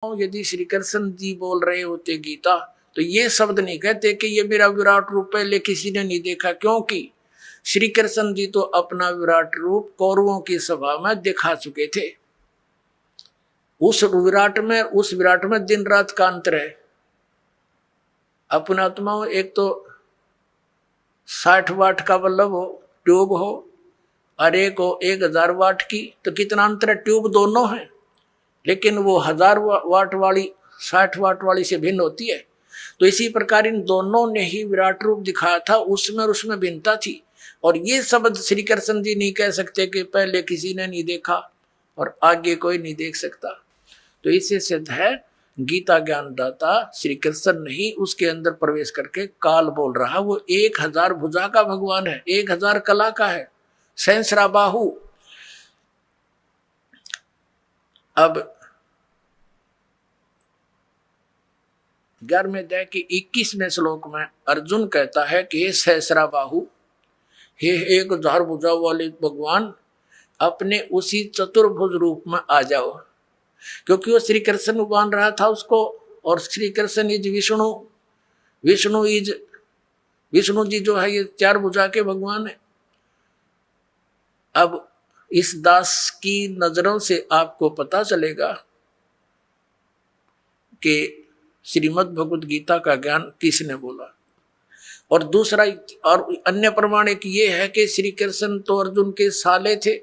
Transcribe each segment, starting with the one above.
यदि श्री कृष्ण जी बोल रहे होते गीता तो ये शब्द नहीं कहते कि ये मेरा विराट रूप पहले किसी ने नहीं देखा, क्योंकि श्री कृष्ण जी तो अपना विराट रूप कौरवों की सभा में दिखा चुके थे। उस विराट में दिन रात का अंतर है। अपना आत्मा एक तो 60 वाट का बल्ब हो, ट्यूब हो, और एक हो 1000 वाट की, तो कितना अंतर है। ट्यूब दोनों है, लेकिन वो 1000 वाट वाली 60 वाट वाली से भिन्न होती है। तो इसी प्रकार इन दोनों ने ही विराट रूप दिखाया था, उसमें और उसमें भिन्नता थी। और ये शब्द श्री कृष्ण जी नहीं कह सकते कि पहले किसी ने नहीं देखा और आगे कोई नहीं देख सकता। तो इससे सिद्ध है गीता ज्ञानदाता श्री कृष्ण नहीं, उसके अंदर प्रवेश करके काल बोल रहा। वो 1000 भुजा का भगवान है, 1000 कला का है, सहस्रा बाहु। अब 11वें अध्याय के 21वें श्लोक में अर्जुन कहता है कि हे सहस्रा बाहु, हे 1000 भुजा वाले भगवान, अपने उसी चतुर्भुज रूप में आ जाओ। क्योंकि वो श्री कृष्ण मान रहा था उसको, और श्री कृष्ण इज विष्णु, विष्णु जी जो है ये 4 भुजा के भगवान है। अब इस दास की नजरों से आपको पता चलेगा कि श्रीमद् भगवद गीता का ज्ञान किसने बोला। और दूसरा और अन्य प्रमाण एक ये है कि श्री कृष्ण तो अर्जुन के साले थे।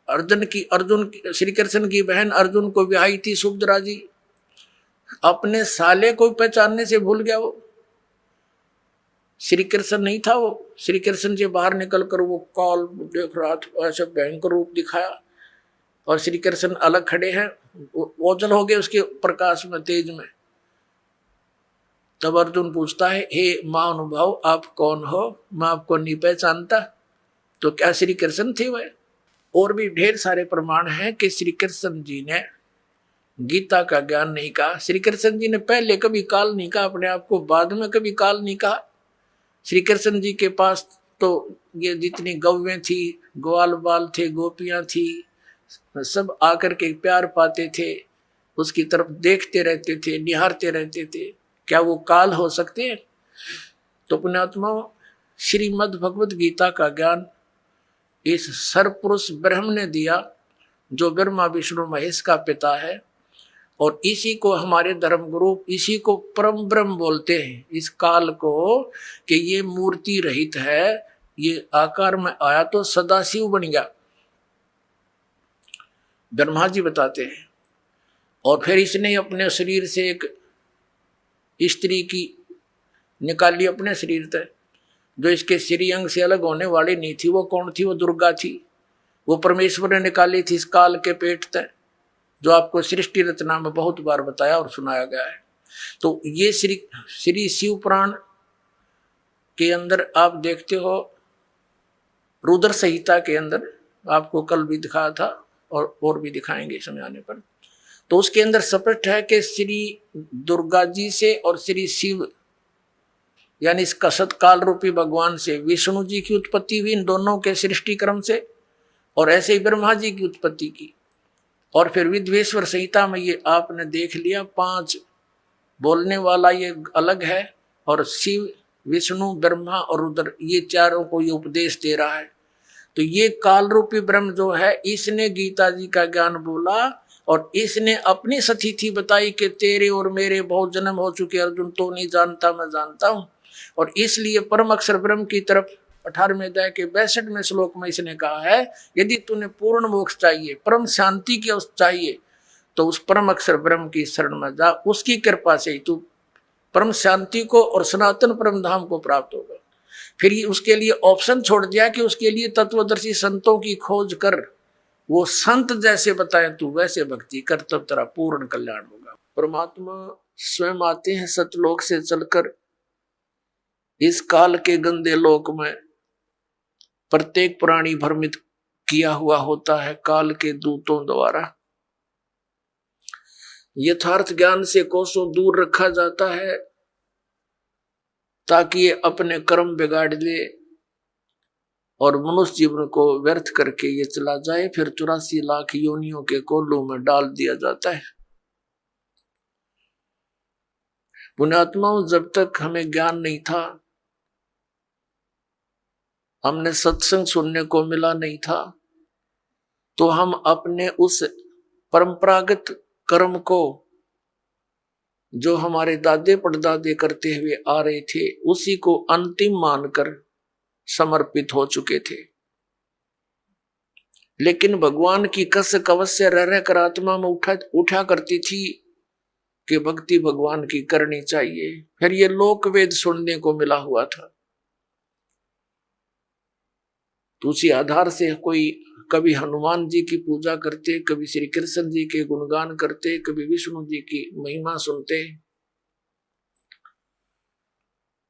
श्री कृष्ण की बहन अर्जुन को ब्याही थी सुभद्रा जी। अपने साले को पहचानने से भूल गया वो। श्री कृष्ण नहीं था वो। श्री कृष्ण से बाहर निकलकर वो काल देख रहा था, ऐसे भयंकर रूप दिखाया, और श्री कृष्ण अलग खड़े हैं, ओझल हो गए उसके प्रकाश में, तेज में। तब अर्जुन पूछता है, हे महानुभाव आप कौन हो, मैं आपको नहीं पहचानता। तो क्या श्री कृष्ण थे वह? और भी ढेर सारे प्रमाण हैं कि श्री कृष्ण जी ने गीता का ज्ञान नहीं कहा। श्री कृष्ण जी ने पहले कभी काल नहीं कहा अपने आप को, बाद में कभी काल नहीं कहा। श्री कृष्ण जी के पास तो ये जितनी गौवें थी, ग्वाल बाल थे, गोपियां थी, सब आकर के प्यार पाते थे, उसकी तरफ देखते रहते थे, निहारते रहते थे। क्या वो काल हो सकते हैं? तो पुण्यात्मा, श्रीमद् भगवद गीता का ज्ञान इस सर्वपुरुष ब्रह्म ने दिया, जो ब्रह्मा विष्णु महेश का पिता है। और इसी को हमारे धर्म गुरु, इसी को परम ब्रह्म बोलते हैं, इस काल को, कि ये मूर्ति रहित है, ये आकार में आया तो सदाशिव बन गया, ब्रह्मा जी बताते हैं। और फिर इसने अपने शरीर से एक स्त्री की निकाली अपने शरीर से, जो इसके श्रीअंग से अलग होने वाली नहीं थी। वो कौन थी? वो दुर्गा थी। वो परमेश्वर ने निकाली थी इस काल के पेट से, जो आपको सृष्टि रचना में बहुत बार बताया और सुनाया गया है। तो ये श्री शिव पुराण के अंदर आप देखते हो, रुद्र संहिता के अंदर आपको कल भी दिखाया था और भी दिखाएंगे समय आने पर। तो उसके अंदर स्पष्ट है कि श्री दुर्गा जी से और श्री शिव यानी इस कसत काल रूपी भगवान से विष्णु जी की उत्पत्ति हुई, इन दोनों के सृष्टि क्रम से, और ऐसे ही ब्रह्मा जी की उत्पत्ति की। और फिर विद्वेश्वर संहिता में ये आपने देख लिया, 5 बोलने वाला ये अलग है, और शिव, विष्णु, ब्रह्मा और रुद्र, ये चारों को ये उपदेश दे रहा है। तो ये काल रूपी ब्रह्म जो है, इसने गीता जी का ज्ञान बोला, और इसने अपनी सतिथि बताई कि तेरे और मेरे बहुत जन्म हो चुके अर्जुन, तो नहीं जानता मैं जानता हूं। और इसलिए परम अक्षर ब्रह्म की तरफ 18वें अध्याय के 62वें श्लोक में इसने कहा है, यदि तूने पूर्ण मोक्ष चाहिए, परम शांति की अवस्था चाहिए, तो उस परम अक्षर ब्रह्म की शरण में जा, उसकी कृपा से ही तू परम शांति को और सनातन परम धाम को प्राप्त होगा। फिर उसके लिए ऑप्शन छोड़ दिया कि उसके लिए तत्वदर्शी संतों की खोज कर, वो संत जैसे बताए तू वैसे भक्ति कर, तब तेरा पूर्ण कल्याण होगा। परमात्मा स्वयं आते हैं सतलोक से चलकर इस काल के गंदे लोक में। प्रत्येक प्राणी भ्रमित किया हुआ होता है काल के दूतों द्वारा। यथार्थ ज्ञान से कोसों दूर रखा जाता है, ताकि ये अपने कर्म बिगाड़ ले और मनुष्य जीवन को व्यर्थ करके ये चला जाए, फिर 84 लाख योनियों के कोल्हू में डाल दिया जाता है। पुण्यात्माओं, जब तक हमें ज्ञान नहीं था, हमने सत्संग सुनने को मिला नहीं था, तो हम अपने उस परंपरागत कर्म को जो हमारे दादे परदादे करते हुए आ रहे थे, उसी को अंतिम मानकर समर्पित हो चुके थे। लेकिन भगवान की कस कवच से रह रहकर आत्मा में उठा करती थी कि भक्ति भगवान की करनी चाहिए। फिर ये लोक वेद सुनने को मिला हुआ था। तो उसी आधार से कोई कभी हनुमान जी की पूजा करते, कभी श्री कृष्ण जी के गुणगान करते, कभी विष्णु जी की महिमा सुनते,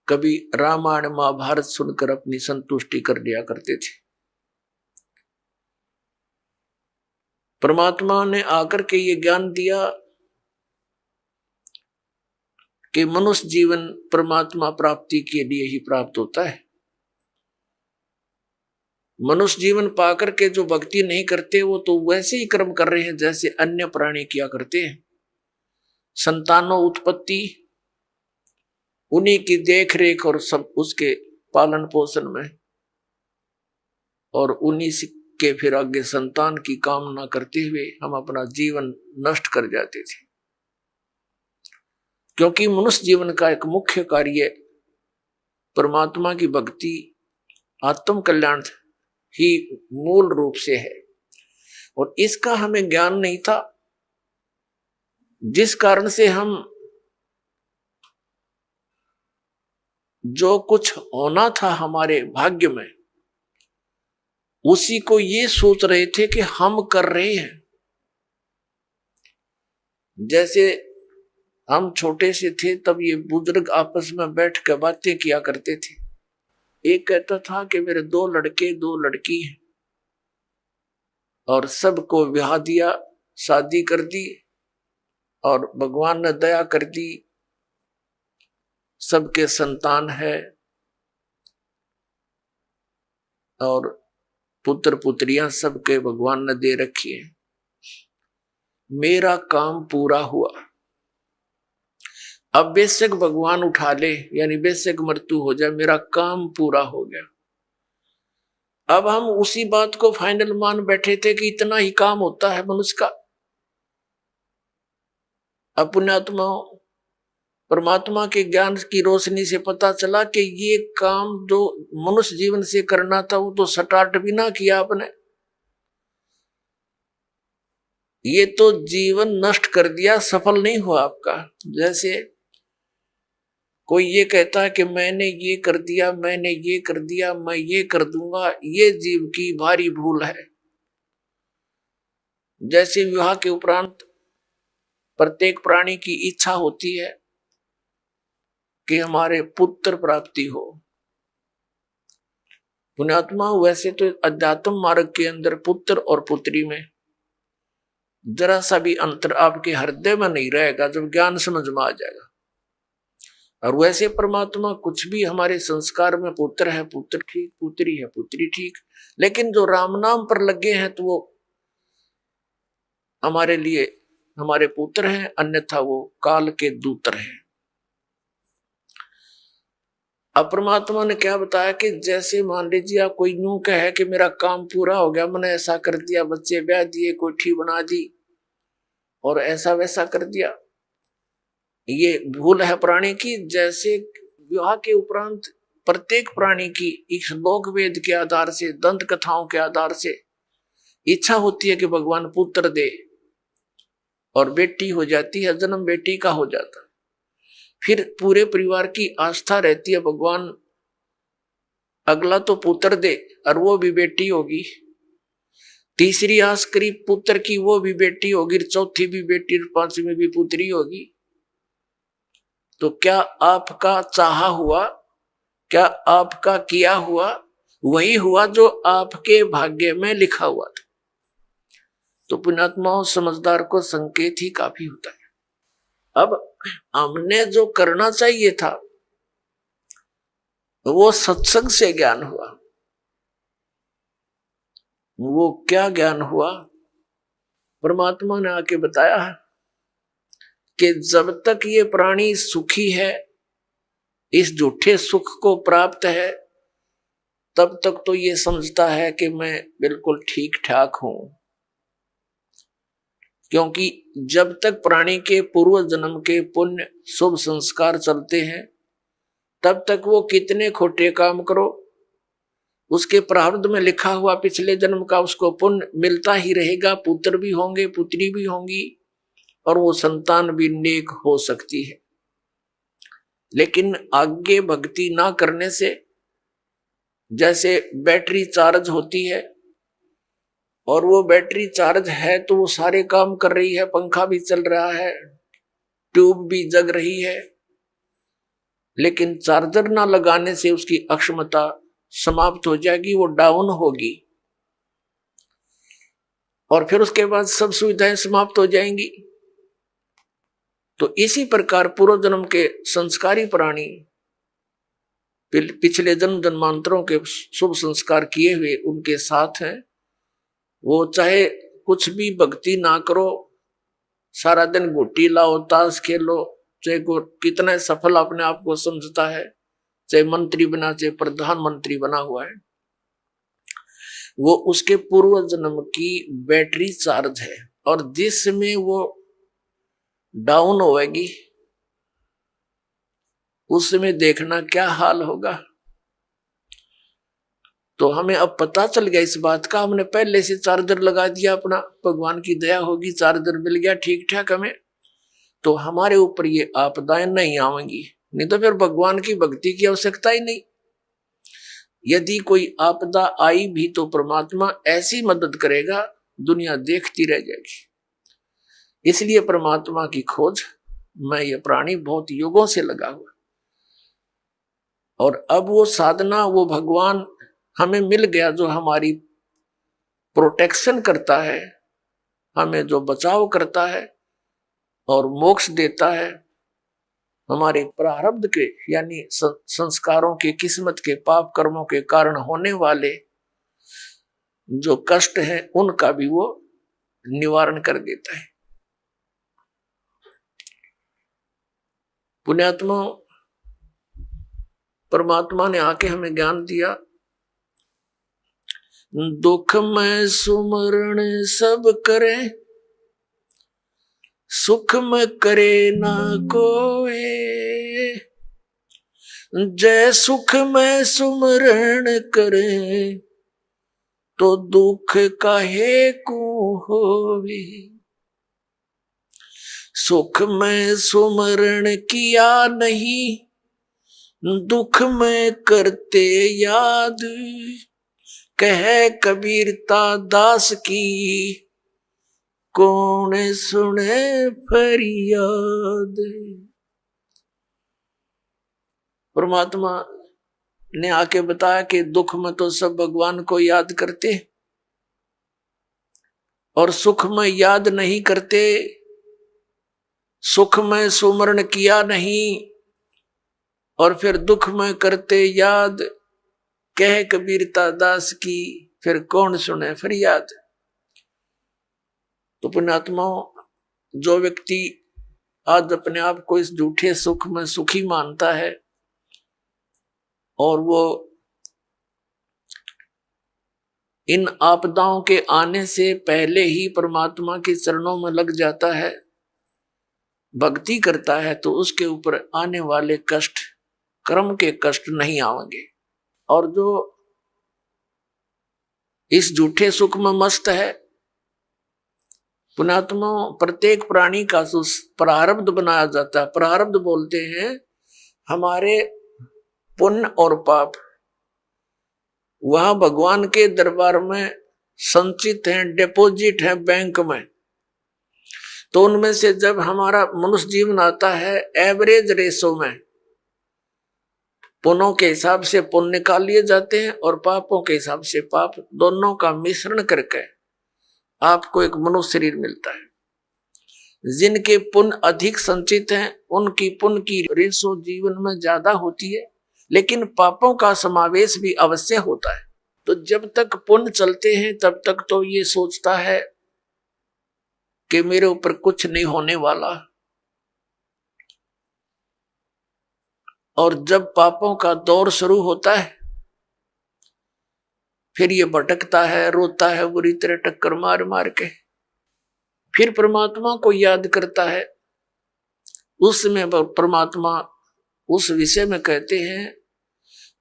कभी रामायण महाभारत सुनकर अपनी संतुष्टि कर लिया करते थे। परमात्मा ने आकर के ये ज्ञान दिया कि मनुष्य जीवन परमात्मा प्राप्ति के लिए ही प्राप्त होता है। मनुष्य जीवन पाकर के जो भक्ति नहीं करते, वो तो वैसे ही कर्म कर रहे हैं जैसे अन्य प्राणी किया करते हैं। संतानों उत्पत्ति, उन्हीं की देख रेख और सब उसके पालन पोषण में, और उन्हीं के फिर आगे संतान की कामना करते हुए हम अपना जीवन नष्ट कर जाते थे। क्योंकि मनुष्य जीवन का एक मुख्य कार्य परमात्मा की भक्ति, आत्म कल्याण ही मूल रूप से है, और इसका हमें ज्ञान नहीं था, जिस कारण से हम जो कुछ होना था हमारे भाग्य में, उसी को ये सोच रहे थे कि हम कर रहे हैं। जैसे हम छोटे से थे तब ये बुजुर्ग आपस में बैठ कर बातें किया करते थे। एक कहता था कि मेरे 2 लड़के 2 लड़की हैं, और सबको ब्याह दिया, शादी कर दी, और भगवान ने दया कर दी, सबके संतान है, और पुत्र पुत्रियां सबके भगवान ने दे रखी है। मेरा काम पूरा हुआ, अब बेशक भगवान उठा ले, यानी बेशक मृत्यु हो जाए, मेरा काम पूरा हो गया। अब हम उसी बात को फाइनल मान बैठे थे कि इतना ही काम होता है मनुष्य का। पुण्यात्मा परमात्मा के ज्ञान की रोशनी से पता चला कि ये काम जो मनुष्य जीवन से करना था, वो तो स्टार्ट भी ना किया आपने, ये तो जीवन नष्ट कर दिया, सफल नहीं हुआ आपका। जैसे कोई ये कहता है कि मैंने ये कर दिया, मैंने ये कर दिया, मैं ये कर दूंगा, ये जीव की भारी भूल है। जैसे विवाह के उपरांत प्रत्येक प्राणी की इच्छा होती है कि हमारे पुत्र प्राप्ति हो। पुण्यात्मा, वैसे तो अध्यात्म मार्ग के अंदर पुत्र और पुत्री में जरा सा भी अंतर आपके हृदय में नहीं रहेगा जब ज्ञान समझ में आ जाएगा। और वैसे परमात्मा कुछ भी हमारे संस्कार में, पुत्र है पुत्र ठीक, पुत्री है पुत्री ठीक, लेकिन जो राम नाम पर लगे हैं तो वो हमारे लिए हमारे पुत्र हैं, अन्यथा वो काल के दूतर हैं। अब परमात्मा ने क्या बताया कि जैसे मान लीजिए आप कोई यूं कहे कि मेरा काम पूरा हो गया, मैंने ऐसा कर दिया, बच्चे ब्याह दिए, कोठी बना दी और ऐसा वैसा कर दिया, ये भूल है प्राणी की। जैसे विवाह के उपरांत प्रत्येक प्राणी की इस लोक वेद के आधार से, दंत कथाओं के आधार से इच्छा होती है कि भगवान पुत्र दे, और बेटी हो जाती है, जन्म बेटी का हो जाता। फिर पूरे परिवार की आस्था रहती है भगवान अगला तो पुत्र दे, और वो भी बेटी होगी। तीसरी आस करी पुत्र की, वो भी बेटी होगी, चौथी भी बेटी, 5वीं भी पुत्री होगी। तो क्या आपका चाहा हुआ, क्या आपका किया हुआ वही हुआ जो आपके भाग्य में लिखा हुआ था। तो पुण्यात्माओं, समझदार को संकेत ही काफी होता है। अब हमने जो करना चाहिए था वो सत्संग से ज्ञान हुआ। वो क्या ज्ञान हुआ? परमात्मा ने आके बताया कि जब तक ये प्राणी सुखी है, इस झूठे सुख को प्राप्त है, तब तक तो ये समझता है कि मैं बिल्कुल ठीक ठाक हूं। क्योंकि जब तक प्राणी के पूर्व जन्म के पुण्य शुभ संस्कार चलते हैं, तब तक वो कितने खोटे काम करो, उसके प्रारब्ध में लिखा हुआ पिछले जन्म का उसको पुण्य मिलता ही रहेगा। पुत्र भी होंगे, पुत्री भी होंगी, और वो संतान भी नेक हो सकती है। लेकिन आगे भक्ति ना करने से, जैसे बैटरी चार्ज होती है, और वो बैटरी चार्ज है तो वो सारे काम कर रही है, पंखा भी चल रहा है, ट्यूब भी जग रही है, लेकिन चार्जर ना लगाने से उसकी अक्षमता समाप्त हो जाएगी, वो डाउन होगी, और फिर उसके बाद सब सुविधाएं समाप्त हो जाएंगी। तो इसी प्रकार पूर्व जन्म के संस्कारी प्राणी पिछले जन्म जन्मांतरों के शुभ संस्कार किए हुए उनके साथ हैं। वो चाहे कुछ भी भक्ति ना करो, सारा दिन गुट्टी लाओ, ताश खेलो, चाहे कितना सफल अपने आप को समझता है, चाहे मंत्री बना, चाहे प्रधानमंत्री बना हुआ है, वो उसके पूर्व जन्म की बैटरी चार्ज है, और जिस समय वो डाउन होएगी उस समय देखना क्या हाल होगा। तो हमें अब पता चल गया इस बात का, हमने पहले से चार्जर लगा दिया अपना, भगवान की दया होगी, चार्जर मिल गया ठीक ठाक हमें, तो हमारे ऊपर ये आपदाएं नहीं आवेंगी। नहीं तो फिर भगवान की भक्ति की आवश्यकता ही नहीं। यदि कोई आपदा आई भी तो परमात्मा ऐसी मदद करेगा, दुनिया देखती रह जाएगी। इसलिए परमात्मा की खोज में ये प्राणी बहुत युगों से लगा हुआ, और अब वो साधना, वो भगवान हमें मिल गया जो हमारी प्रोटेक्शन करता है, हमें जो बचाव करता है और मोक्ष देता है। हमारे प्रारब्ध के यानी संस्कारों के, किस्मत के, पाप कर्मों के कारण होने वाले जो कष्ट हैं उनका भी वो निवारण कर देता है। पुण्यात्मा, परमात्मा ने आके हमें ज्ञान दिया, दुख में सुमरण सब करे, सुख में करे ना कोई, जय सुख में सुमरण करे, तो दुख काहे को होवे। सुख में सुमरण किया नहीं, दुख में करते याद, कह कबीरता दास की, कौन सुने फरियाद। परमात्मा ने आके बताया कि दुख में तो सब भगवान को याद करते, और सुख में याद नहीं करते, सुख में सुमरण किया नहीं, और फिर दुख में करते याद, कह कबीरता दास की, फिर कौन सुने फरियाद। तो पुण्यात्माओं, जो व्यक्ति आज अपने आप को इस झूठे सुख में सुखी मानता है, और वो इन आपदाओं के आने से पहले ही परमात्मा के चरणों में लग जाता है, भक्ति करता है, तो उसके ऊपर आने वाले कष्ट, कर्म के कष्ट नहीं आएंगे। और जो इस झूठे सुख में मस्त है, पुण्यात्मा, प्रत्येक प्राणी का प्रारब्ध बनाया जाता है। प्रारब्ध बोलते हैं हमारे पुण्य और पाप, वहां भगवान के दरबार में संचित हैं, डिपॉजिट है बैंक में। तो उनमें से जब हमारा मनुष्य जीवन आता है, एवरेज रेशो में पुण्यों के हिसाब से पुण्य निकाल लिए जाते हैं, और पापों के हिसाब से पाप, दोनों का मिश्रण करके आपको एक मनुष्य शरीर मिलता है। जिनके पुण्य अधिक संचित हैं, उनकी पुण्य की रेशो जीवन में ज्यादा होती है, लेकिन पापों का समावेश भी अवश्य होता है। तो जब तक पुण्य चलते हैं तब तक तो ये सोचता है कि मेरे ऊपर कुछ नहीं होने वाला, और जब पापों का दौर शुरू होता है फिर ये भटकता है, रोता है बुरी तरह टक्कर मार मार के, फिर परमात्मा को याद करता है। उसमें परमात्मा उस विषय में कहते हैं,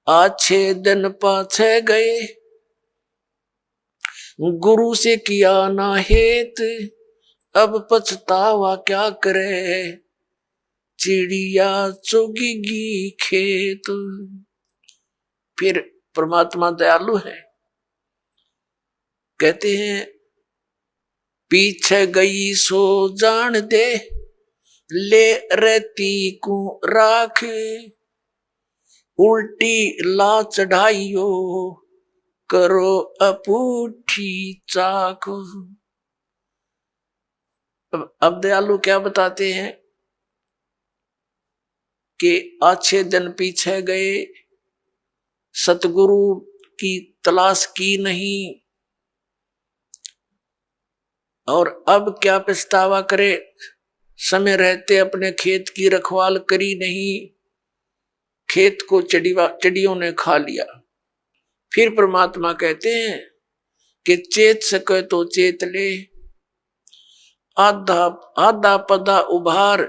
अच्छे दिन पाछे गए गुरु से किया ना हेत, अब पछतावा क्या करे चिड़िया चुगेगी खेत। फिर परमात्मा दयालु है, कहते हैं पीछे गई सो जान दे, ले रहती को राख, उल्टी ला चढ़ाइयो करो अपूठी चाक। अब दयालु क्या बताते हैं कि अच्छे दिन पीछे गए, सतगुरु की तलाश की नहीं, और अब क्या पछतावा करे, समय रहते अपने खेत की रखवाल करी नहीं, खेत को चिड़ियों ने खा लिया। फिर परमात्मा कहते हैं कि चेत सके तो चेत ले, आधा आधा पदा उभार,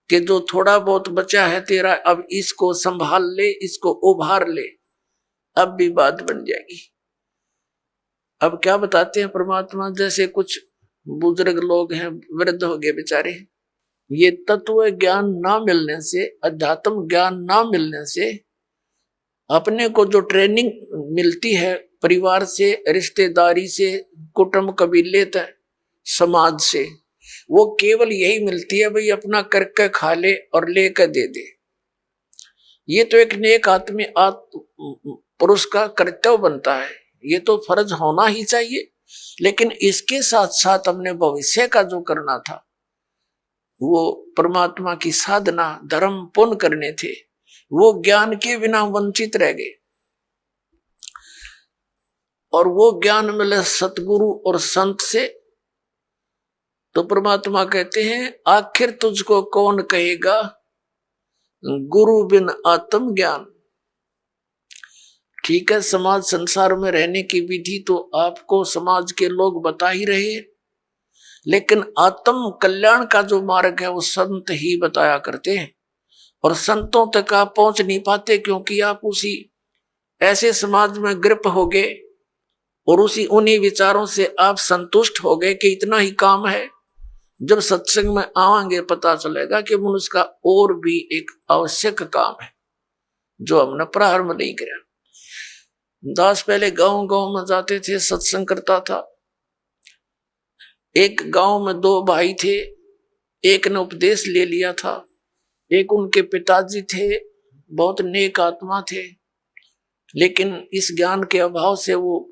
कि जो थोड़ा बहुत बचा है तेरा अब इसको संभाल ले, इसको उभार ले, अब भी बात बन जाएगी। अब क्या बताते हैं परमात्मा, जैसे कुछ बुजुर्ग लोग हैं, वृद्ध हो गए बेचारे, ये तत्व ज्ञान ना मिलने से, अध्यात्म ज्ञान ना मिलने से अपने को जो ट्रेनिंग मिलती है परिवार से, रिश्तेदारी से, कुटुंब कबीले तक, समाज से, वो केवल यही मिलती है भाई अपना करके खा ले और लेकर दे दे। ये तो एक नेक आदमी पुरुष का कर्तव्य बनता है, ये तो फर्ज होना ही चाहिए। लेकिन इसके साथ साथ हमने भविष्य का जो करना था, वो परमात्मा की साधना, धर्म, पुण्य करने थे, वो ज्ञान के बिना वंचित रह गए। और वो ज्ञान मिले सतगुरु और संत से, तो परमात्मा कहते हैं आखिर तुझको कौन कहेगा गुरु बिन आत्म ज्ञान। ठीक है, समाज संसार में रहने की विधि तो आपको समाज के लोग बता ही रहे, लेकिन आत्म कल्याण का जो मार्ग है वो संत ही बताया करते हैं, और संतों तक आप पहुंच नहीं पाते क्योंकि आप उसी ऐसे समाज में ग्रप हो गए और उन्हीं विचारों से आप संतुष्ट हो गए कि इतना ही काम है। जब सत्संग में आवांगे पता चलेगा कि मनुष्य का और भी एक आवश्यक काम है जो हमने प्रारंभ नहीं किया। दास पहले गांव गांव में जाते थे, सत्संग करता था। एक गांव में दो भाई थे, एक ने उपदेश ले लिया था, एक उनके पिताजी थे, बहुत नेक आत्मा थे, लेकिन इस ज्ञान के अभाव से वो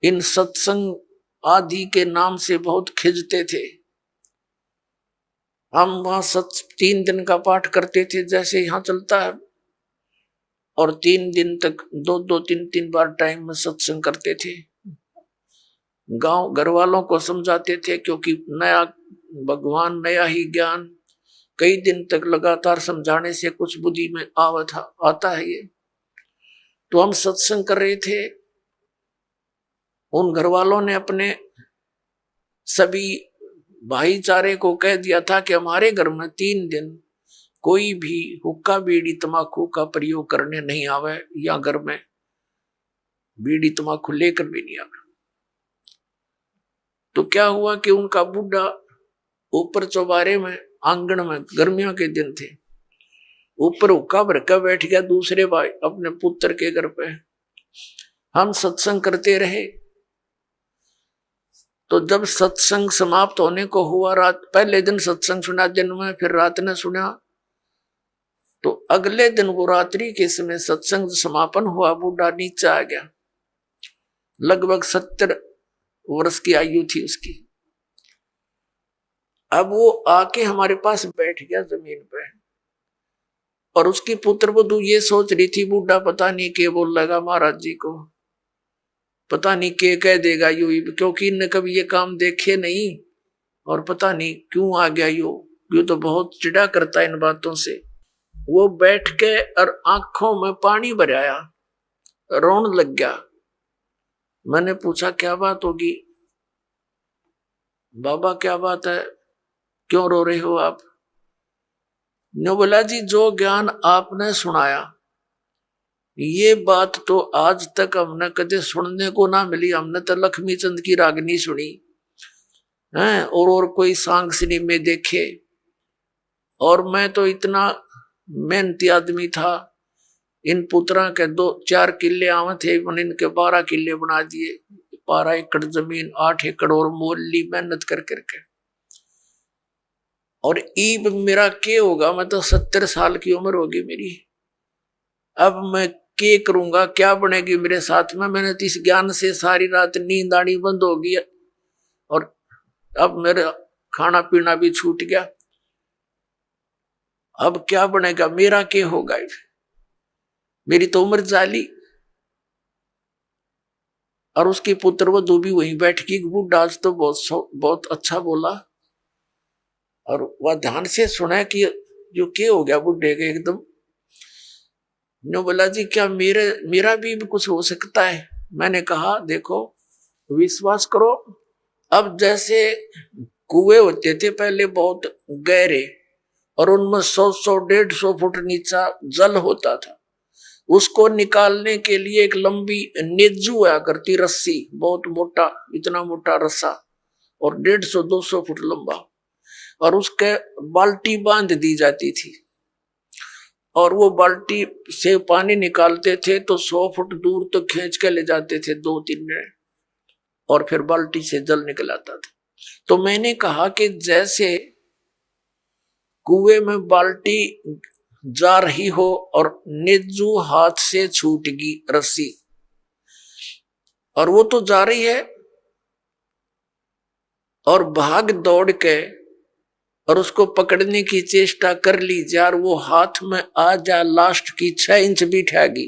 इन सत्संग आदि के नाम से बहुत खिंचते थे। हम वहां 3 दिन का पाठ करते थे जैसे यहाँ चलता है, और 3 दिन तक 2-2, 3-3 बार टाइम में सत्संग करते थे। गांव घर वालों को समझाते थे, क्योंकि नया भगवान, नया ही ज्ञान, कई दिन तक लगातार समझाने से कुछ बुद्धि में आता है ये। तो हम सत्संग कर रहे थे, उन घर वालों ने अपने सभी भाईचारे को कह दिया था कि हमारे घर में 3 दिन कोई भी हुक्का बीड़ी तमाकू का प्रयोग करने नहीं आवे, या घर में बीड़ी तमाकू लेकर भी नहीं आवे। तो क्या हुआ कि उनका बूढ़ा ऊपर चौबारे में, आंगन में, गर्मियों के दिन थे, ऊपर हुक्का भर कर बैठ गया दूसरे भाई अपने पुत्र के घर पे। हम सत्संग करते रहे। तो जब सत्संग समाप्त होने को हुआ, रात, पहले दिन सत्संग सुना दिन में, फिर रात ने सुना, तो अगले दिन वो रात्रि के समय सत्संग समापन हुआ, बूढ़ा नीचे आ गया, लगभग 70 वर्ष की आयु थी उसकी। अब वो आके हमारे पास बैठ गया जमीन पे, और उसकी पुत्र वधू ये सोच रही थी बूढ़ा पता नहीं क्या बोल लगा महाराज जी को, पता नहीं क्या कह देगा यू, क्योंकि इनने कभी ये काम देखे नहीं और पता नहीं क्यों आ गया यू तो बहुत चिढ़ा करता है इन बातों से। वो बैठ के और आंखों में पानी भर आया, रोने लग गया। मैंने पूछा क्या बात होगी बाबा, क्या बात है, क्यों रो रहे हो आप? ने बोला जी जो ज्ञान आपने सुनाया ये बात तो आज तक हमने कदे सुनने को ना मिली। हमने तो लक्ष्मी चंद की रागनी सुनी है और कोई सांग सिनेमे देखे, और मैं तो इतना मेहनती आदमी था, इन पुत्रा के 2-4 किले आवे थे, मैंने इनके 12 किले बना दिए, 12 एकड़ जमीन, 8 एकड़ और मोल ली मेहनत कर करके। और ईब मेरा क्या होगा, मैं तो 70 साल की उम्र होगी मेरी, अब मैं क्या करूंगा, क्या बनेगी मेरे साथ में? मैंने तो इस ज्ञान से सारी रात नींद आनी बंद होगी और अब मेरा खाना पीना भी छूट गया, अब क्या बनेगा मेरा, क्या होगा? मेरी तो उम्र जाली। और उसकी पुत्र वधू भी वहीं बैठ की, बूढ़ा आज तो बहुत अच्छा बोला, और वह ध्यान से सुना कि जो क्या हो गया बुढ़े के एकदम। ने बोला जी क्या मेरा भी कुछ हो सकता है? मैंने कहा देखो विश्वास करो, अब जैसे कुएं होते थे पहले बहुत गहरे और उनमें 100-150 फुट नीचा जल होता था, उसको निकालने के लिए एक लंबी नेजू हुआ करती रस्सी, बहुत मोटा, इतना मोटा रस्सा और 150-200 फुट लंबा, और उसके बाल्टी बांध दी जाती थी और वो बाल्टी से पानी निकालते थे तो 100 फुट दूर तो खींच के ले जाते थे 2-3 जने, और फिर बाल्टी से जल निकल आता था। तो मैंने कहा कि जैसे कुएं में बाल्टी जा रही हो और नेजू हाथ से छूट गई रस्सी, और वो तो जा रही है और भाग दौड़ के और उसको पकड़ने की चेष्टा कर ली जार, वो हाथ में आ जा लास्ट की 6 इंच भी ठहगी,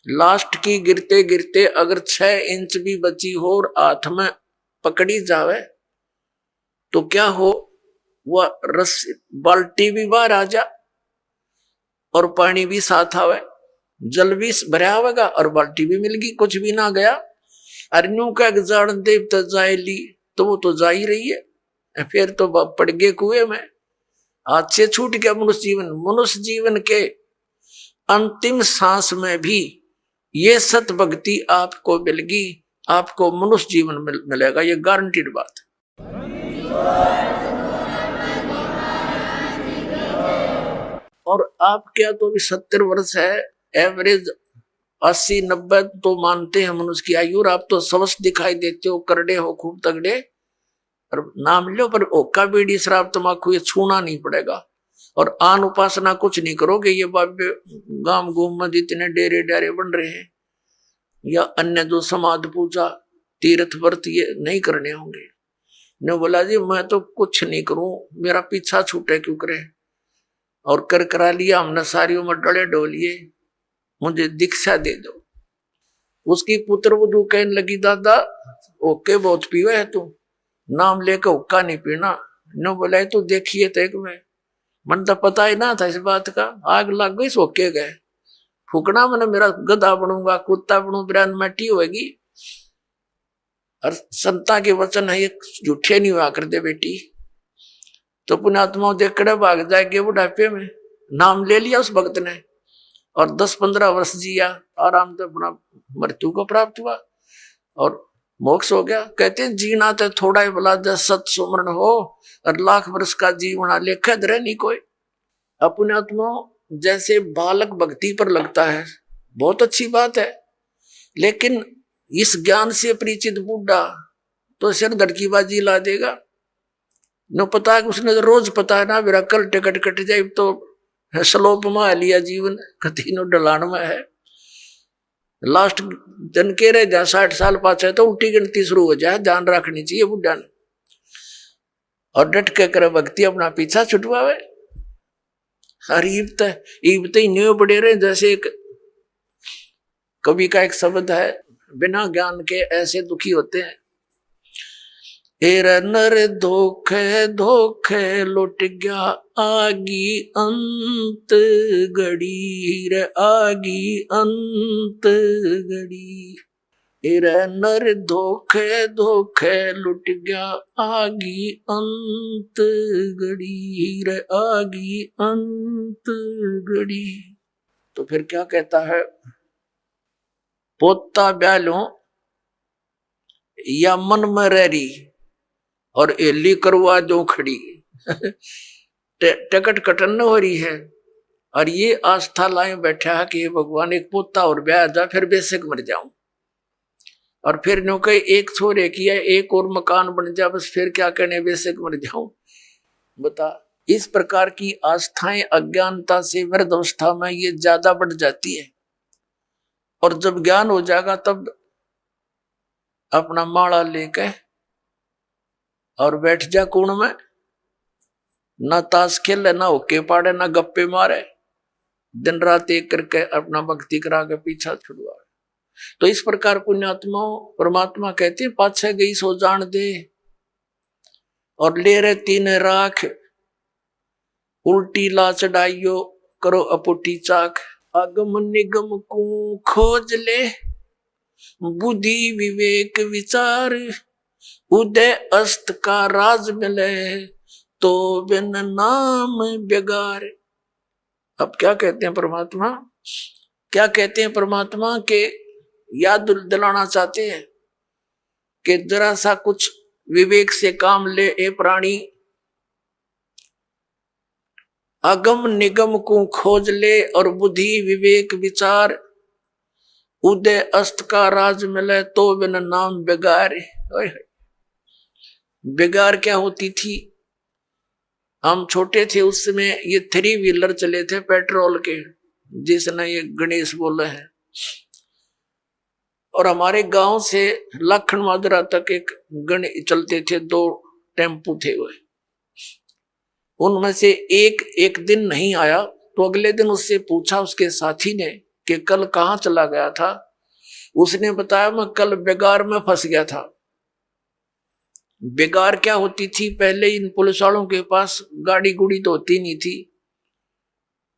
लास्ट की गिरते गिरते अगर 6 इंच भी बची हो और हाथ में पकड़ी जावे तो क्या हो, वह रस्सी बाल्टी भी बाहर आ जा और पानी भी साथ आवे, जल भी भरा होगा और बाल्टी भी मिल गई, कुछ भी ना गया। अरन्यू का जान देव तो जाए ली, तो वो तो जा ही रही है, फिर तो पड़ गए कुएं में, हाथ से छूट गया मनुष्य जीवन। मनुष्य जीवन के अंतिम सांस में भी ये सत भक्ति आपको मिलेगी, आपको मनुष्य जीवन मिलेगा, ये गारंटीड बात है। और आप क्या तो अभी 70 वर्ष है, एवरेज 80-90 तो मानते हैं मनुष्य की आयु, और आप तो स्वस्थ दिखाई देते हो, करड़े हो, खूब तगड़े, और नाम लो पर ओका बीड़ी शराब तमाकू ये छूना नहीं पड़ेगा, और आन उपासना कुछ नहीं करोगे। ये बाबे गांव गुम में इतने डेरे डेरे बन रहे हैं, या अन्य जो समाध पूजा तीर्थ व्रत ये नहीं करने होंगे। ने बोला जी मैं तो कुछ नहीं करूं, मेरा पीछा छूटे क्यों करे, और कर करा लिया हमने, सारी उम्र डले डोलिए, मुझे दीक्षा दे दो। उसकी पुत्र वधू कहने लगी दादा ओके बहुत पीवे है तू, नाम लेकर हुक्का नहीं पीना। नो बोला तू देखिए तो एक में मन तो पता ही ना था इस बात का, आग लग गई सोके गए, फूकना मैंने मेरा गधा बनूंगा, कुत्ता बनू, बिरान मटी होगी। और संता के वचन है ये झूठे नहीं हुआ कर दे बेटी, तो पुण्यात्मा देखड़े भाग जाएंगे बुढ़ापे में। नाम ले लिया उस भक्त ने और 10-15 वर्ष जिया, आराम से अपना मृत्यु को प्राप्त हुआ और मोक्ष हो गया। कहते हैं जीना तो थोड़ा ही भला, जब सत सुमरण हो और लाख वर्ष का जीवना लेखा धरे नहीं कोई। अपने आत्मा जैसे बालक भक्ति पर लगता है बहुत अच्छी बात है, लेकिन इस ज्ञान से परिचित बूढ़ा तो सिर धड़कीबाजी ला देगा। न पता है उसने तो रोज पता है ना मेरा कल टिकट कट जाए तो स्लोप में लिया जीवन, कतीनो ढलान में है, लास्ट दिन के रहे जा 60 साल पाछे तो उल्टी गिनती शुरू हो जाए। ध्यान रखनी चाहिए बुढ़ा ने, और डट के करे भक्ति अपना पीछा छुटवावे। और ईब तो न्यू बड़े रहे। जैसे एक कवि का एक शब्द है, बिना ज्ञान के ऐसे दुखी होते हैं। एरे नर धोखे धोखे लुट गया आगी अंत घड़ी रे आगी अंत घड़ी। एरे नर धोखे धोखे लुट गया आगी अंत घड़ी रे आगी अंत घड़ी। तो फिर क्या कहता है, पोता ब्यालो या मन में रही और एली करवा दो खड़ी। टिकट कटन न हो रही है और ये आस्था लाए बैठा है कि भगवान एक पोता और ब्याह जा, फिर बेशक मर जाऊं। और फिर नो कहीं एक छोरे किया, एक और मकान बन जा, बस फिर क्या कहने बेशक मर जाऊं। बता, इस प्रकार की आस्थाएं अज्ञानता से वृद्ध अवस्था में ये ज्यादा बढ़ जाती है। और जब ज्ञान हो जाएगा तब अपना माला लेके और बैठ जा कुण में, ना ताश खेले, ना होके पाड़े, ना गप्पे मारे, दिन रात एक करके अपना भक्ति करा के पीछा छुड़वा। तो इस प्रकार पुण्यात्मा परमात्मा कहते हैं, पाछे गई सो जान दे और ले रहे तीन राख, उल्टी ला चढ़ाइयो करो अपुटी चाक। आगम निगम को खोज ले बुद्धि विवेक विचार, उदय अस्त का राज मिले तो बिन नाम बेगार। अब क्या कहते हैं परमात्मा, क्या कहते हैं परमात्मा के याद दिलाना चाहते हैं कि जरा सा कुछ विवेक से काम ले ए प्राणी। अगम निगम को खोज ले और बुद्धि विवेक विचार, उदय अस्त का राज मिले तो बिन नाम बेगार। बेगार क्या होती थी, हम छोटे थे उस समय ये 3 व्हीलर चले थे पेट्रोल के, जिसने ये गणेश बोले हैं। और हमारे गांव से लखन माजरा तक एक गणेश चलते थे, 2 टेम्पू थे वो। उनमें से एक दिन नहीं आया तो अगले दिन उससे पूछा उसके साथी ने कि कल कहाँ चला गया था। उसने बताया मैं कल बेगार में फंस गया था। बेगार क्या होती थी, पहले इन पुलिस वालों के पास गाड़ी गुड़ी तो होती नहीं थी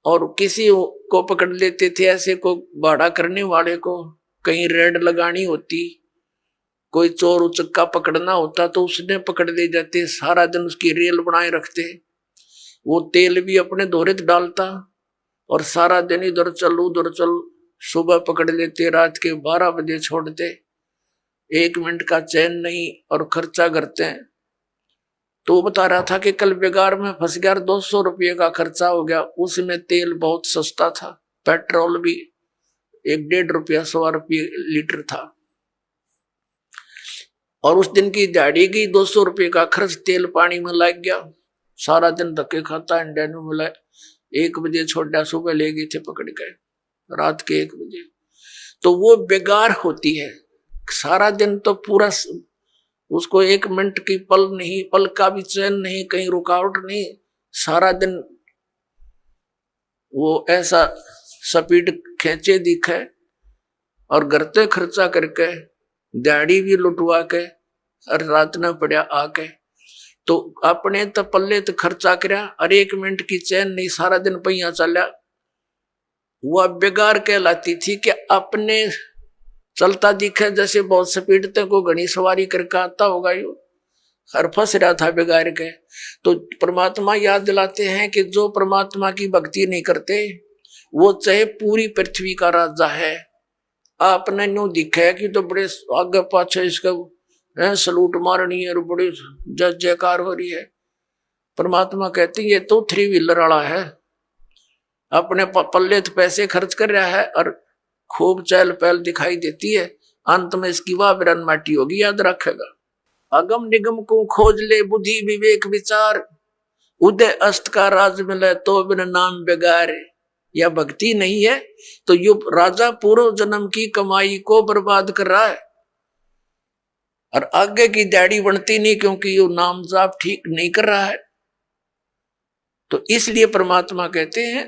और किसी को पकड़ लेते थे, ऐसे को भाड़ा करने वाले को कहीं रेड लगानी होती, कोई चोर उचक्का पकड़ना होता तो उसने पकड़ ले जाते, सारा दिन उसकी रेल बनाए रखते। वो तेल भी अपने दोहरे डालता और सारा दिन इधर चल उधर चल, सुबह पकड़ लेते, रात के 12 बजे छोड़ते, 1 मिनट का चैन नहीं और खर्चा करते हैं। तो वो बता रहा था कि कल बेगार में फंस गया, 200 रुपये का खर्चा हो गया। उसमें तेल बहुत सस्ता था, पेट्रोल भी 1-1.5 रुपया 100 रुपये लीटर था। और उस दिन की दिहाड़ी गई, 200 रुपये का खर्च तेल पानी में लग गया। सारा दिन धक्के खाता, इंडिया में मिला, 1 बजे छोड़ा, सुबह ले गए थे पकड़ के, रात के 1 बजे। तो वो बेगार होती है, सारा दिन तो पूरा उसको 1 मिनट की पल नहीं, पल का भी चैन नहीं, कहीं रुकावट नहीं, सारा दिन वो ऐसा स्पीड खींचे दिखे और घरते खर्चा करके, दिहाड़ी भी लुटवा के और रात न पड़ा आके, तो अपने तो पल्ले तो खर्चा करया और 1 मिनट की चैन नहीं, सारा दिन पहिया चला। वह बेगार कहलाती थी कि अपने चलता दिखे जैसे बहुत स्पीड तक को घनी सवारी करके आता होगा यो, और फंस रहा था बेगार के। तो परमात्मा याद दिलाते हैं कि जो परमात्मा की भक्ति नहीं करते वो चाहे पूरी पृथ्वी का राजा है, आपने न्यू दिखा है कि तो बड़े आगे पाछे इसका सलूट मारनी है और बड़ी जय जयकार हो रही है। परमात्मा कहते हैं ये तो 3 व्हीलर वाला है, अपने पल्ले तो पैसे खर्च कर रहा है और खूब चहल पहल दिखाई देती है, अंत में इसकी वाह बिरन माटी होगी, याद रखेगा। अगम निगम को खोज ले बुद्धि विवेक विचार, उदय अस्त का राज मिले तो बिन नाम बेगार। या भक्ति नहीं है तो यु राजा पूर्व जन्म की कमाई को बर्बाद कर रहा है और आगे की दाढ़ी बनती नहीं, क्योंकि यू नाम जाप ठीक नहीं कर रहा है। तो इसलिए परमात्मा कहते हैं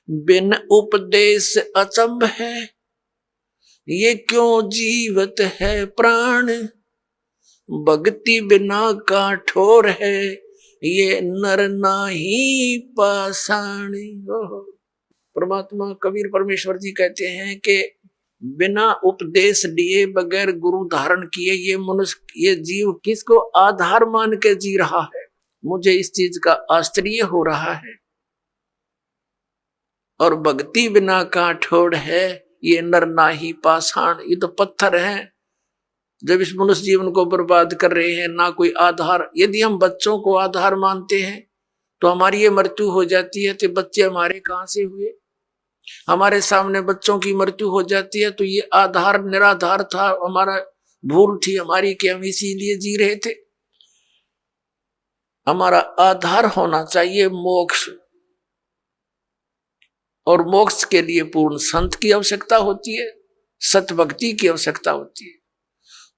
बिन उपदेश अचंभ है, ये क्यों जीवत है प्राण, भक्ति बिना काठोर है, ये नर नाही पाषाण। परमात्मा कबीर परमेश्वर जी कहते हैं कि बिना उपदेश लिए, बगैर गुरु धारण किए ये मनुष्य, ये जीव किसको आधार मान के जी रहा है। मुझे इस चीज का आश्चर्य हो रहा है। और भक्ति बिना काठोड़ है, ये नर नाही पाषाण। ये तो पत्थर हैं जब इस मनुष्य जीवन को बर्बाद कर रहे हैं, ना कोई आधार। यदि हम बच्चों को आधार मानते हैं तो हमारी ये मृत्यु हो जाती है, तो बच्चे हमारे कहां से हुए। हमारे सामने बच्चों की मृत्यु हो जाती है तो ये आधार निराधार था, हमारा भूल थी हमारी कि हम इसीलिए जी रहे थे। हमारा आधार होना चाहिए मोक्ष, और मोक्ष के लिए पूर्ण संत की आवश्यकता होती है, सत भक्ति की आवश्यकता होती है।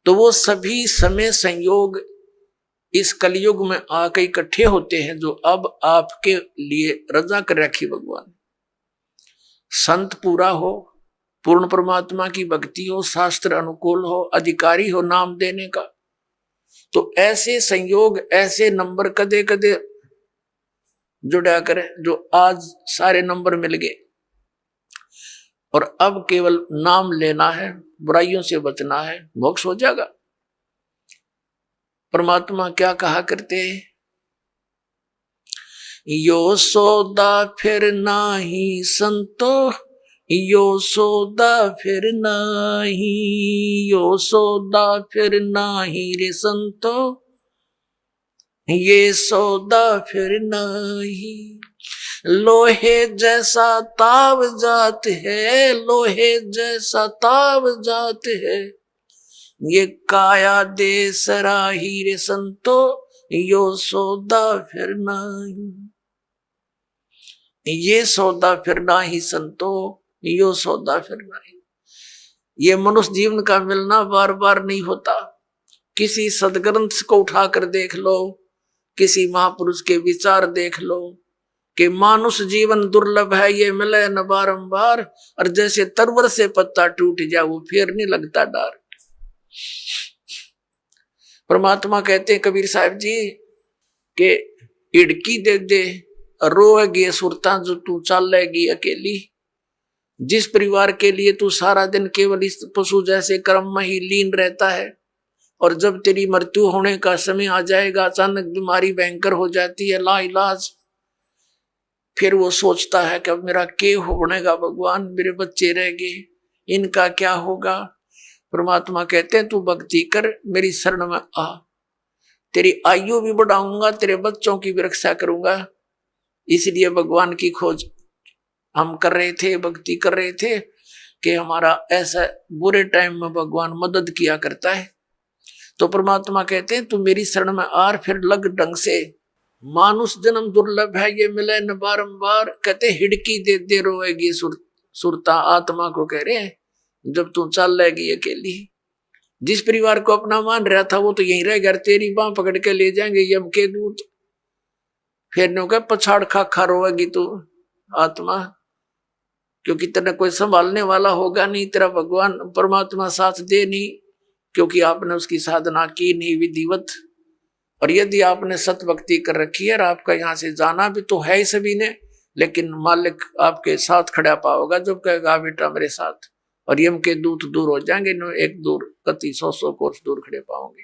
तो वो सभी समय संयोग इस कलयुग में आकर इकट्ठे होते हैं, जो अब आपके लिए रजा कर रखी भगवान। संत पूरा हो, पूर्ण परमात्मा की भक्ति हो, शास्त्र अनुकूल हो, अधिकारी हो नाम देने का, तो ऐसे संयोग, ऐसे नंबर कदे कदे जुड़ा करे जो आज सारे नंबर मिल गए। और अब केवल नाम लेना है, बुराइयों से बचना है, मोक्ष हो जाएगा। परमात्मा क्या कहा करते हैं, यो सौदा फिर नाही संतो, यो सौदा फिर नाही, यो सौदा फिर नाही रे संतो, ये सौदा फिर नाही। लोहे जैसा ताव जात है, लोहे जैसा ताव जात है, ये काया दे सराही रे संतो, यो सौदा फिर नाही। ये सौदा फिर नाही संतो, यो सौदा फिर नाही। ये मनुष्य जीवन का मिलना बार बार नहीं होता। किसी सदग्रंथ को उठाकर देख लो, किसी महापुरुष के विचार देख लो कि मानुष जीवन दुर्लभ है, ये मिले न बारंबार, और जैसे तरवर से पत्ता टूट जाए वो फिर नहीं लगता डार। परमात्मा कहते हैं कबीर साहब जी के इड़की दे दे रोएगी सुरता जो तू चलेगी अकेली। जिस परिवार के लिए तू सारा दिन केवल इस पशु जैसे कर्म में ही लीन रहता है, और जब तेरी मृत्यु होने का समय आ जाएगा, अचानक बीमारी भयंकर हो जाती है लाइलाज, फिर वो सोचता है कि अब मेरा क्या बनेगा भगवान, मेरे बच्चे रह गए, इनका क्या होगा। परमात्मा कहते हैं तू भक्ति कर, मेरी शरण में आ, तेरी आयु भी बढ़ाऊंगा, तेरे बच्चों की भी रक्षा करूंगा। इसलिए भगवान की खोज हम कर रहे थे, भक्ति कर रहे थे कि हमारा ऐसा बुरे टाइम में भगवान मदद किया करता है। तो परमात्मा कहते हैं तू मेरी शरण में आ, फिर लग ढंग से। मानुष जन्म दुर्लभ है, ये मिले न बारंबार। कहते हिड़की दे दे रोएगी सुरता, आत्मा को कह रहे हैं जब तू चल लेगी अकेली। जिस परिवार को अपना मान रहा था वो तो यहीं रह गया, तेरी बांह पकड़ के ले जाएंगे यम के दूत। फिर नो कह पछाड़ खा खा रोएगी तू आत्मा, क्योंकि तेरा कोई संभालने वाला होगा नहीं, तेरा भगवान परमात्मा साथ दे नहीं, क्योंकि आपने उसकी साधना की नहीं विधिवत। और यदि आपने सत भक्ति कर रखी है और आपका यहाँ से जाना भी तो है ही सभी ने, लेकिन मालिक आपके साथ खड़ा पाओगा जब कहेगा बेटा मेरे साथ, और यम के दूत दूर हो जाएंगे, एक दूर कति 100 कोस दूर खड़े पाओगे।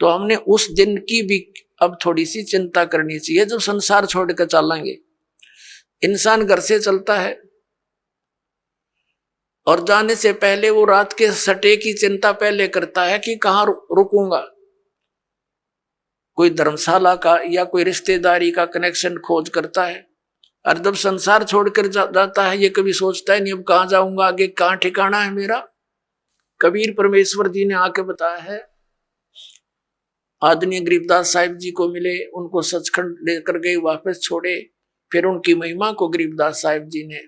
तो हमने उस दिन की भी अब थोड़ी सी चिंता करनी चाहिए जब संसार छोड़कर चलेंगे। इंसान घर से चलता है और जाने से पहले वो रात के सटे की चिंता पहले करता है कि कहाँ रुकूंगा, कोई धर्मशाला का या कोई रिश्तेदारी का कनेक्शन खोज करता है। और जब संसार छोड़कर जाता है ये कभी सोचता है नहीं अब कहाँ जाऊंगा, आगे कहाँ ठिकाना है मेरा। कबीर परमेश्वर जी ने आके बताया है, आदरणीय गरीबदास साहिब जी को मिले, उनको सचखंड लेकर गए, वापस छोड़े, फिर उनकी महिमा को गरीबदास साहिब जी ने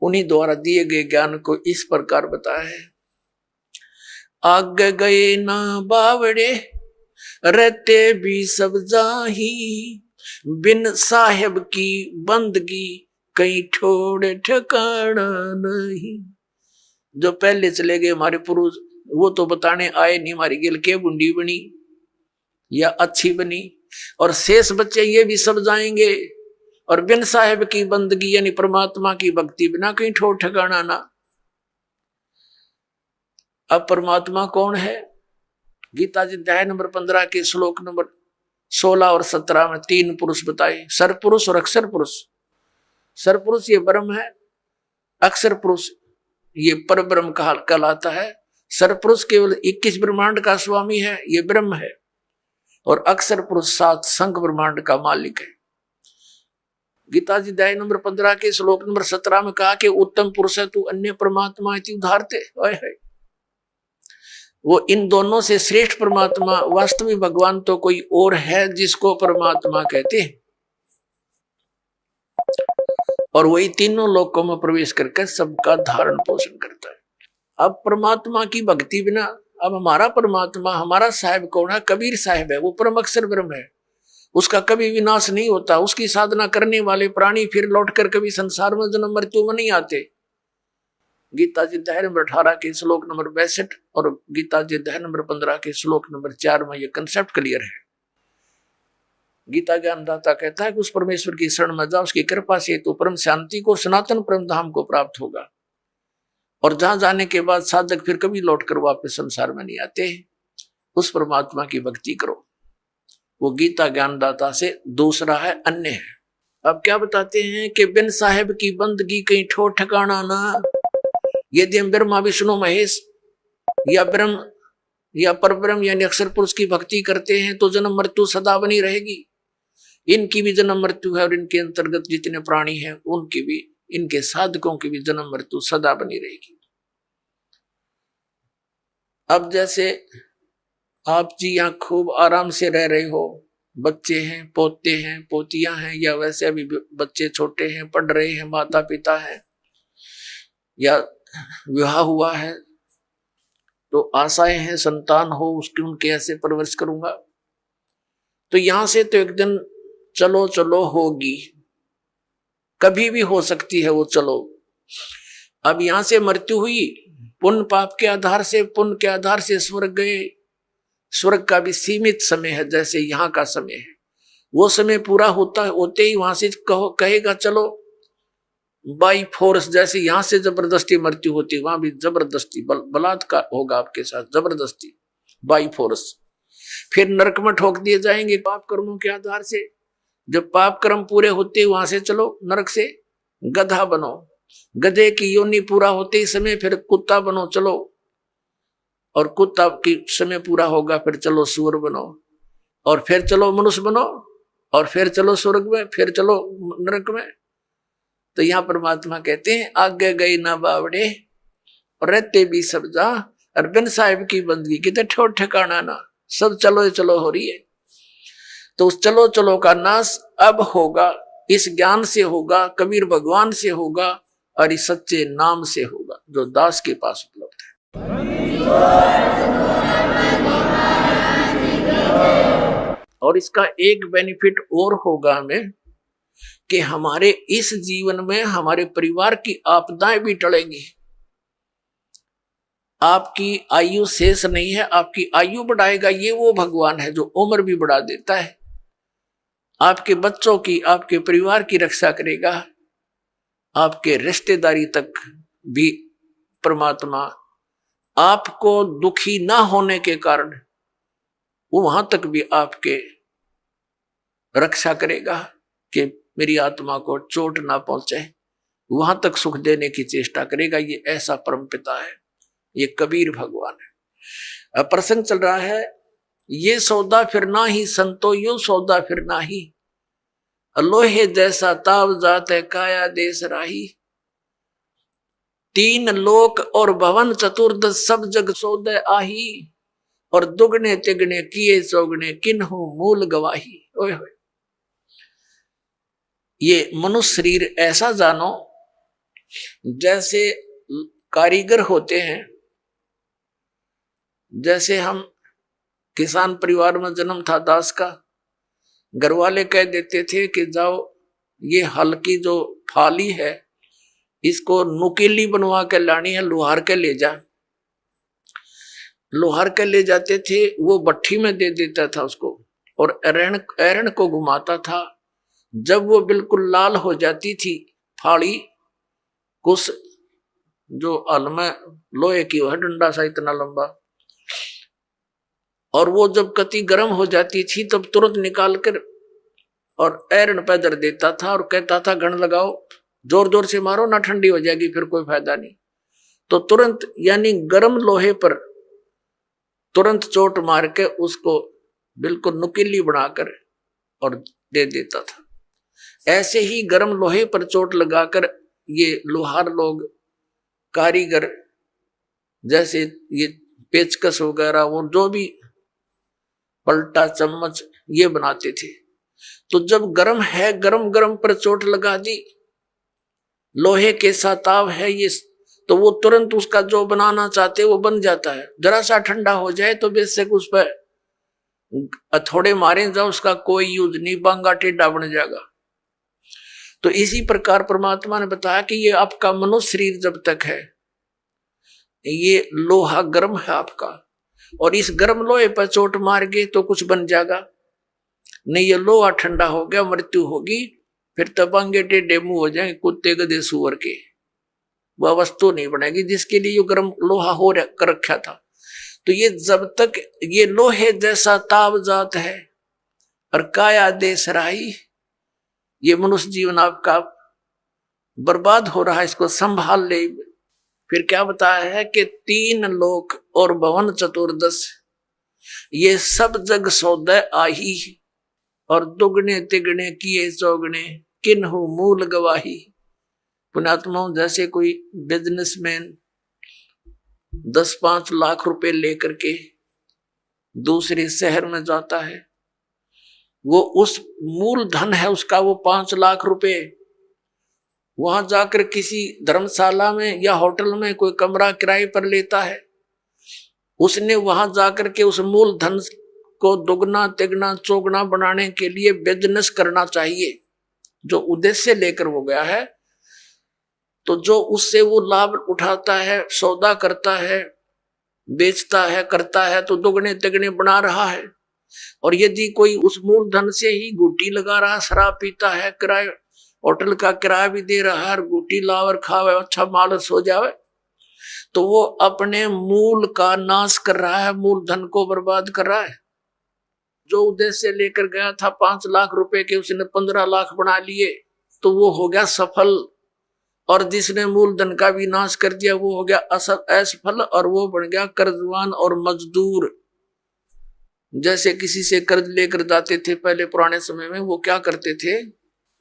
उन्हीं द्वारा दिए गए ज्ञान को इस प्रकार बताया है। आगे गए ना बावड़े, रहते भी सब जाही, बिन साहेब की बंदगी कहीं ठोड़ ठिकाना नहीं। जो पहले चले गए हमारे पुरुष, वो तो बताने आए नहीं हमारी गिल के बुंडी बनी या अच्छी बनी, और शेष बच्चे ये भी सब जाएंगे, और बिन साहेब की बंदगी यानी परमात्मा की भक्ति बिना कहीं ठोर ठिकाना ना। अब परमात्मा कौन है? गीता जी अध्याय नंबर 15 के श्लोक नंबर 16 और 17 में 3 पुरुष बताए, सरपुरुष और अक्षर पुरुष। सरपुरुष ये ब्रह्म है, अक्षर पुरुष ये पर ब्रह्म कहलाता है। सरपुरुष केवल 21 ब्रह्मांड का स्वामी है, ये ब्रह्म है, और अक्षर पुरुष 7 संघ ब्रह्मांड का मालिक है। गीता जी अध्याय नंबर 15 के श्लोक नंबर 17 में कहा कि उत्तम पुरुष है तू अन्य परमात्मा इति उदाहरते। वो इन दोनों से श्रेष्ठ परमात्मा वास्तविक भगवान तो कोई और है जिसको परमात्मा कहते हैं, और वही तीनों लोकों में प्रवेश करके सबका धारण पोषण करता है। अब परमात्मा की भक्ति बिना, अब हमारा परमात्मा हमारा साहिब कौन है? कबीर साहिब है, वो परम अक्षर ब्रह्म है, उसका कभी विनाश नहीं होता। उसकी साधना करने वाले प्राणी फिर लौटकर कभी संसार में जन्म मृत्यु में नहीं आते। गीता जी अध्याय नंबर 18 के श्लोक नंबर 62 और गीता जी अध्याय नंबर 15 के श्लोक नंबर 4 में यह कंसेप्ट क्लियर है। गीता ज्ञानदाता कहता है कि उस परमेश्वर की शरण में जाओ, उसकी कृपा से तो परम शांति को, सनातन परम धाम को प्राप्त होगा, और जहां जाने के बाद साधक फिर कभी लौटकर वापस संसार में नहीं आते। उस परमात्मा की भक्ति करो, वो गीता ज्ञानदाता से दूसरा है, अन्य है। अब क्या बताते हैं कि बिन साहेब की बंदगी कहीं ठोर ठिकाना ना। यदि हम ब्रह्मा विष्णु महेश या ब्रह्म या परब्रह्म यानी अक्षर पुरुष की भक्ति करते हैं तो जन्म मृत्यु सदा बनी रहेगी। इनकी भी जन्म मृत्यु है, और इनके अंतर्गत जितने प्राणी हैं उनकी भी, इनके साधकों की भी जन्म मृत्यु सदा बनी रहेगी। अब जैसे आप जी यहाँ खूब आराम से रह रहे हो, बच्चे हैं, पोते हैं, पोतियां हैं, या वैसे अभी बच्चे छोटे हैं, पढ़ रहे हैं, माता पिता हैं, या विवाह हुआ है तो आशाएं हैं संतान हो उसकी, उनके ऐसे परवरिश करूंगा। तो यहां से तो एक दिन चलो चलो होगी, कभी भी हो सकती है वो चलो। अब यहां से मृत्यु हुई, पुण्य पाप के आधार से, पुण्य के आधार से स्वर्ग गए। स्वर्ग का भी सीमित समय है, जैसे यहाँ का समय है। वो समय पूरा होते ही वहां से कहेगा चलो बाई फोर्स। जैसे यहाँ से जबरदस्ती मृत्यु होती, वहां भी जबरदस्ती बलात्कार होगा आपके साथ, जबरदस्ती बाई फोर्स। फिर नरक में ठोक दिए जाएंगे पाप कर्मों के आधार से। जब पाप कर्म पूरे होते वहां से चलो नरक से गधा बनो, गधे की योनि पूरा होते ही समय फिर कुत्ता बनो चलो, और कुत्ता की समय पूरा होगा फिर चलो सूअर बनो, और फिर चलो मनुष्य बनो, और फिर चलो स्वर्ग में, फिर चलो नरक में। तो यहाँ परमात्मा कहते हैं आगे गई ना बावड़े और रहते भी सब जा, और बिन साहिब की बंदगी कितने ठोर ठिकाना ना। सब चलो चलो हो रही है। तो उस चलो चलो का नाश अब होगा, इस ज्ञान से होगा, कबीर भगवान से होगा, और इस सच्चे नाम से होगा जो दास के पास उपलब्ध है। और इसका एक बेनिफिट और होगा हमें कि हमारे इस जीवन में हमारे परिवार की आपदाएं भी टलेंगी। आपकी आयु शेष नहीं है, आपकी आयु बढ़ाएगा ये वो भगवान है जो उम्र भी बढ़ा देता है। आपके बच्चों की, आपके परिवार की रक्षा करेगा, आपके रिश्तेदारी तक भी परमात्मा आपको दुखी ना होने के कारण वो वहां तक भी आपके रक्षा करेगा कि मेरी आत्मा को चोट ना पहुंचे, वहां तक सुख देने की चेष्टा करेगा। ये ऐसा परम पिता है, ये कबीर भगवान है। अब प्रसंग चल रहा है, ये सौदा फिर ना ही संतो यो सौदा फिर ना ही, लोहे जैसा ताव जात है काया देश राही। 3 लोक और भवन चतुर्दश सब जग सौदे आही, और दुगने तिगने किए चौगने किन्हु मूल गवाही। ओए होए, ये मनुष्य शरीर ऐसा जानो जैसे कारीगर होते हैं, जैसे हम किसान परिवार में जन्म था दास का। घर वाले कह देते थे कि जाओ ये हल की जो फाली है इसको नुकीली बनवा के लानी है, लोहार के ले जा। लोहार के ले जाते थे, वो भट्ठी में दे देता था उसको और एरण को घुमाता था। जब वो बिल्कुल लाल हो जाती थी फाड़ी, कुछ जो हल में लोहे की है डंडा सा इतना लंबा, और वो जब कति गर्म हो जाती थी तब तुरंत निकाल कर और एरण पे धर देता था और कहता था घण लगाओ, जोर जोर से मारो ना ठंडी हो जाएगी, फिर कोई फायदा नहीं। तो तुरंत यानी गर्म लोहे पर तुरंत चोट मार के उसको बिल्कुल नुकीली बनाकर और दे देता था। ऐसे ही गर्म लोहे पर चोट लगाकर ये लोहार लोग, कारीगर, जैसे ये पेचकस वगैरह और जो भी पलटा चम्मच ये बनाते थे। तो जब गर्म है, गरम गरम पर चोट लगा दी, लोहे के साताव है ये, तो वो तुरंत उसका जो बनाना चाहते वो बन जाता है। जरा सा ठंडा हो जाए तो बेशक उस पर थोड़े मारे जाओ, उसका कोई यूज नहीं, बांगा टेढ़ा बन जाएगा। तो इसी प्रकार परमात्मा ने बताया कि ये आपका मनुष्य शरीर जब तक है ये लोहा गर्म है आपका, और इस गर्म लोहे पर चोट मार गए तो कुछ बन जाएगा नहीं, ये लोहा ठंडा हो गया, मृत्यु होगी, फिर तबांगे टेढ़े मुंह हो जाएंगे कुत्ते गधे सुअर के, वह वस्तु नहीं बनेगी जिसके लिए ये गर्म लोहा हो कर रखा था। तो ये जब तक ये लोहे जैसा ताव जात है और काया देश राही, ये मनुष्य जीवन आपका बर्बाद हो रहा है, इसको संभाल ले। फिर क्या बताया है कि 3 लोक और भवन चतुर्दश ये सब जग सौदे आही, और दुगने तिगने किए चौगने किन्हु मूल गवाही। पुण्यात्माओं, जैसे कोई बिजनेसमैन 10-5 लाख रुपए लेकर के दूसरे शहर में जाता है, वो उस मूल धन है उसका वो 5 लाख रुपए, वहां जाकर किसी धर्मशाला में या होटल में कोई कमरा किराए पर लेता है। उसने वहां जाकर के उस मूल धन को दुगना तिगना चौगुना बनाने के लिए बिजनेस करना चाहिए, जो उद्देश्य लेकर वो गया है। तो जो उससे वो लाभ उठाता है, सौदा करता है, बेचता है, करता है, तो दुगने तिगने बना रहा है। और यदि कोई उस मूल धन से ही गुटी लगा रहा, शराब पीता है, किराए होटल का किराया भी दे रहा है, गुटी लावर खावे, अच्छा मालस हो जावे, तो वो अपने मूल का नाश कर रहा है, मूल धन को बर्बाद कर रहा है। जो उद्देश्य लेकर गया था 5 लाख रुपए के, उसने 15 लाख बना लिए, तो वो हो गया सफल। और जिसने मूल धन का भी नाश कर दिया वो हो गया असफल, और वो बन गया कर्जवान और मजदूर। जैसे किसी से कर्ज लेकर जाते थे पहले पुराने समय में, वो क्या करते थे,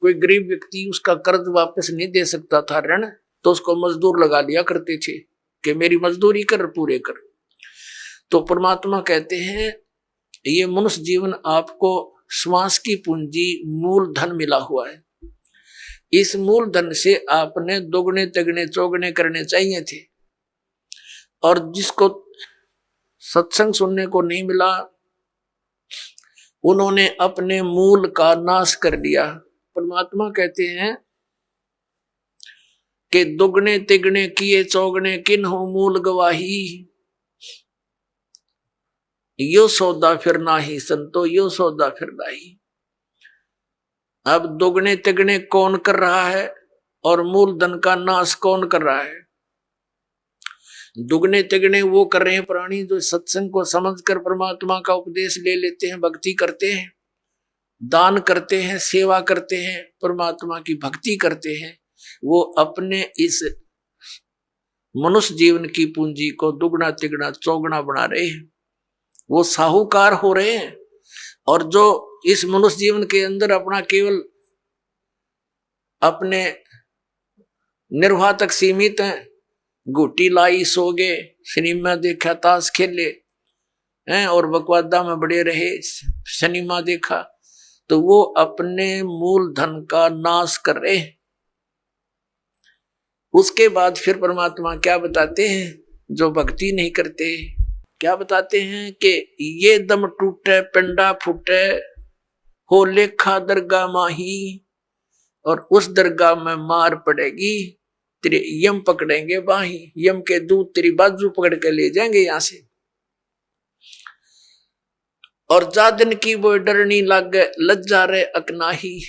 कोई गरीब व्यक्ति उसका कर्ज वापस नहीं दे सकता था ऋण, तो उसको मजदूर लगा लिया करते थे कि मेरी मजदूरी कर, पूरे कर। तो परमात्मा कहते हैं ये मनुष्य जीवन आपको श्वास की पूंजी मूल धन मिला हुआ है, इस मूल धन से आपने दोगुने तिगने चौगुने करने चाहिए थे। और जिसको सत्संग सुनने को नहीं मिला उन्होंने अपने मूल का नाश कर दिया। परमात्मा कहते हैं कि दुगने तिगने किए चौगने किन्हु मूल गवाही, यो सौदा फिर नाही संतो, यो सौदा फिर नाही। अब दुगने तिगने कौन कर रहा है और मूल धन का नाश कौन कर रहा है? दुगने तिगने वो कर रहे हैं प्राणी जो सत्संग को समझकर परमात्मा का उपदेश ले लेते हैं, भक्ति करते हैं, दान करते हैं, सेवा करते हैं, परमात्मा की भक्ति करते हैं। वो अपने इस मनुष्य जीवन की पूंजी को दुगना तिगना चौगुना बना रहे हैं, वो साहूकार हो रहे हैं। और जो इस मनुष्य जीवन के अंदर अपना केवल अपने निर्वाह तक सीमित हैं, गुटी लाई सो गए, सिनेमा देखा, ताश खेले हैं और बकवादा में बड़े रहे, सिनेमा देखा, तो वो अपने मूल धन का नाश कर रहे हैं। उसके बाद फिर परमात्मा क्या बताते हैं, जो भक्ति नहीं करते क्या बताते हैं कि ये दम टूटे पिंडा फूटे हो लेखा दरगाह माही, और उस दरगाह में मार पड़ेगी, तेरे यम पकड़ेंगे बाही, यम के दूत तेरी बाजू पकड़ के ले जाएंगे यहां से। और जा दिन की वो डरनी लागे लज्जा रे अकनाही।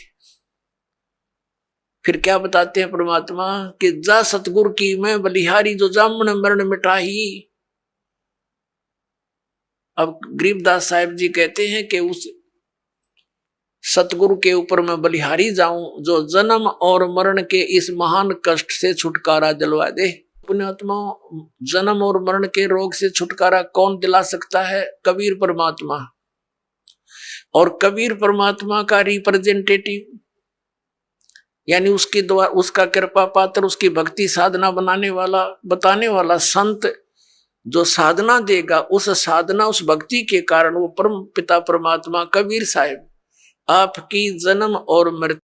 फिर क्या बताते हैं परमात्मा कि जा सतगुरु की मैं बलिहारी जो जामन मरण मिटाही। अब गरीबदास साहिब जी कहते हैं कि उस सतगुरु के ऊपर मैं बलिहारी जाऊं जो जन्म और मरण के इस महान कष्ट से छुटकारा दिलवा दे। पुण्यात्मा, जन्म और मरण के रोग से छुटकारा कौन दिला सकता है? कबीर परमात्मा। और कबीर परमात्मा का रिप्रेजेंटेटिव यानी उसके द्वारा उसका कृपा पात्र, उसकी भक्ति साधना बनाने वाला बताने वाला संत जो साधना देगा, उस साधना उस भक्ति के कारण वो परम पिता परमात्मा कबीर साहिब आपकी जन्म और मृत्यु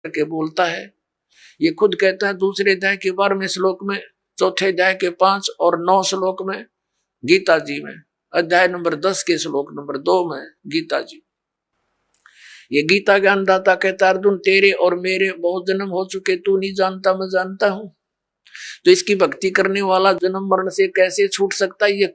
के बोलता है। ये खुद कहता है दूसरे अध्याय के 12वें श्लोक में, चौथे अध्याय के 5 और 9 श्लोक में गीता जी में, अध्याय नंबर 10 के श्लोक नंबर 2 में गीता जी। ये गीता ज्ञानदाता कहता अर्जुन तेरे और मेरे बहुत जन्म हो चुके, तू नहीं जानता मैं जानता हूं। तो इसकी भक्ति करने वाला जन्म मरण से कैसे छूट सकता है? ये